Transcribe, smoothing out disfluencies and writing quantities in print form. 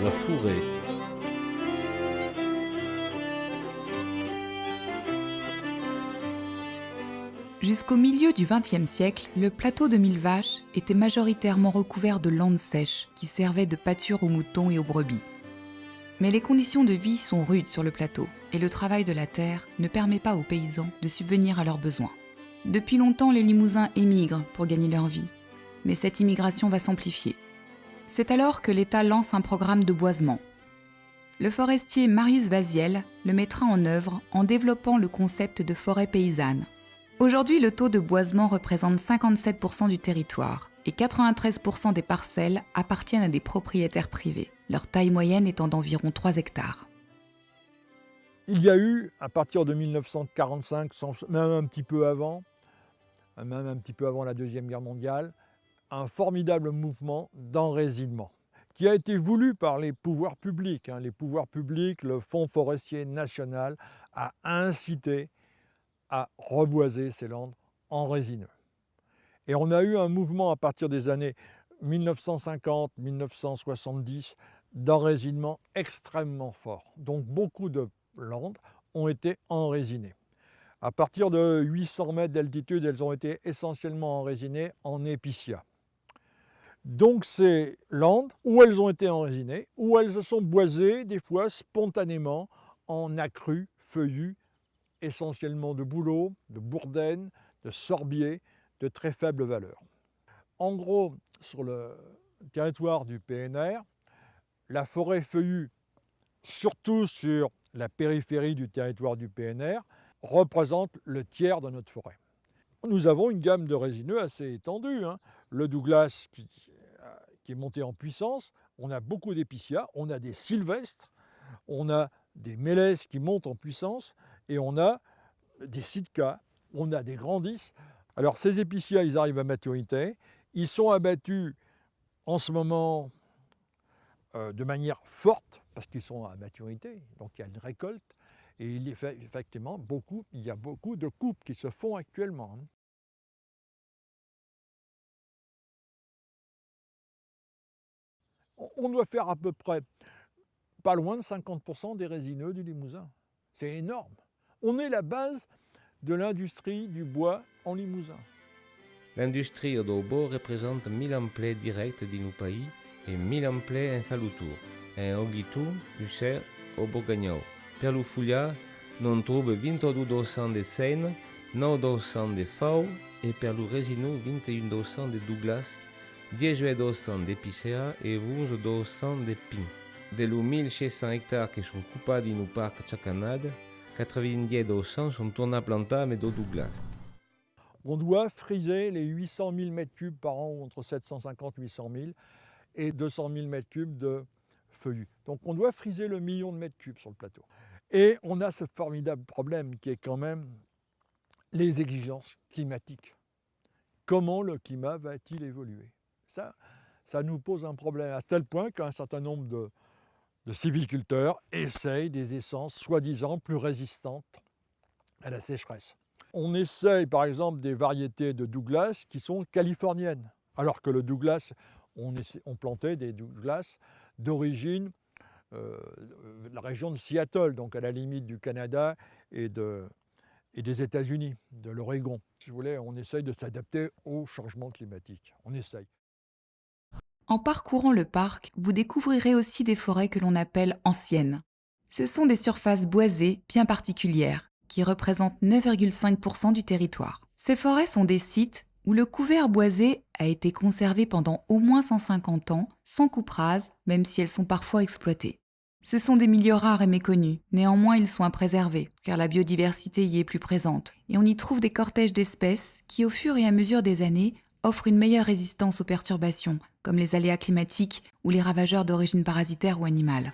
la forêt. Jusqu'au milieu du XXe siècle, le plateau de Millevaches était majoritairement recouvert de landes sèches qui servaient de pâture aux moutons et aux brebis. Mais les conditions de vie sont rudes sur le plateau et le travail de la terre ne permet pas aux paysans de subvenir à leurs besoins. Depuis longtemps, les Limousins émigrent pour gagner leur vie, mais cette immigration va s'amplifier. C'est alors que l'État lance un programme de boisement. Le forestier Marius Vaziel le mettra en œuvre en développant le concept de forêt paysanne. Aujourd'hui, le taux de boisement représente 57% du territoire et 93% des parcelles appartiennent à des propriétaires privés, leur taille moyenne étant d'environ 3 hectares. Il y a eu, à partir de 1945, même un petit peu avant la Deuxième Guerre mondiale, un formidable mouvement d'enracinement qui a été voulu par les pouvoirs publics. Les pouvoirs publics, le Fonds forestier national a incité à reboiser ces landes en résineux. Et on a eu un mouvement à partir des années 1950-1970 d'enracinement extrêmement fort. Donc beaucoup de landes ont été enraisinées. À partir de 800 mètres d'altitude, elles ont été essentiellement enraisinées en épicéa. Donc ces landes, où elles ont été enraisinées, où elles se sont boisées des fois spontanément en accrus feuillus, essentiellement de bouleaux, de bourdaines, de sorbiers, de très faible valeur. En gros, sur le territoire du PNR, la forêt feuillue, surtout sur la périphérie du territoire du PNR, représente le tiers de notre forêt. Nous avons une gamme de résineux assez étendue. Le Douglas qui est monté en puissance, on a beaucoup d'épicéas, on a des sylvestres, on a des mélèzes qui montent en puissance et on a des sitkas, on a des grandis. Alors ces épicéas, ils arrivent à maturité, ils sont abattus en ce moment de manière forte parce qu'ils sont à maturité, donc il y a une récolte et effectivement il y a beaucoup de coupes qui se font actuellement. On doit faire à peu près pas loin de 50% des résineux du Limousin. C'est énorme. On est la base de l'industrie du bois en Limousin. L'industrie do bois représente 1000 emplois directs di no pays et 1000 emplois en falutur, en Ogitu, Ucer o Bourgagnau. Per lo Fulhà non trouve 22% de Seine, 9% de Fau et per lo Resinu 21% de Douglas, 10% de Picea et 11% de Pin. De los 1600 hectares qui sont coupés no parc Chacanade, 90% sont tournés à plantar mais do Douglas. On doit friser les 800 000 m3 par an, entre 750 et 800 000, et 200 000 m3 de feuillus. Donc on doit friser le million de mètres cubes sur le plateau. Et on a ce formidable problème qui est quand même les exigences climatiques. Comment le climat va-t-il évoluer ? Ça nous pose un problème, à tel point qu'un certain nombre de sylviculteurs essayent des essences soi-disant plus résistantes à la sécheresse. On essaye par exemple des variétés de Douglas qui sont californiennes, alors que le Douglas, on plantait des Douglas d'origine de la région de Seattle, donc à la limite du Canada et des États-Unis, de l'Oregon. Si vous voulez, on essaye de s'adapter au changement climatique. On essaye. En parcourant le parc, vous découvrirez aussi des forêts que l'on appelle anciennes. Ce sont des surfaces boisées bien particulières, qui représentent 9,5% du territoire. Ces forêts sont des sites où le couvert boisé a été conservé pendant au moins 150 ans, sans coupe rase, même si elles sont parfois exploitées. Ce sont des milieux rares et méconnus, néanmoins ils sont à préserver, car la biodiversité y est plus présente, et on y trouve des cortèges d'espèces qui, au fur et à mesure des années, offrent une meilleure résistance aux perturbations, comme les aléas climatiques ou les ravageurs d'origine parasitaire ou animale.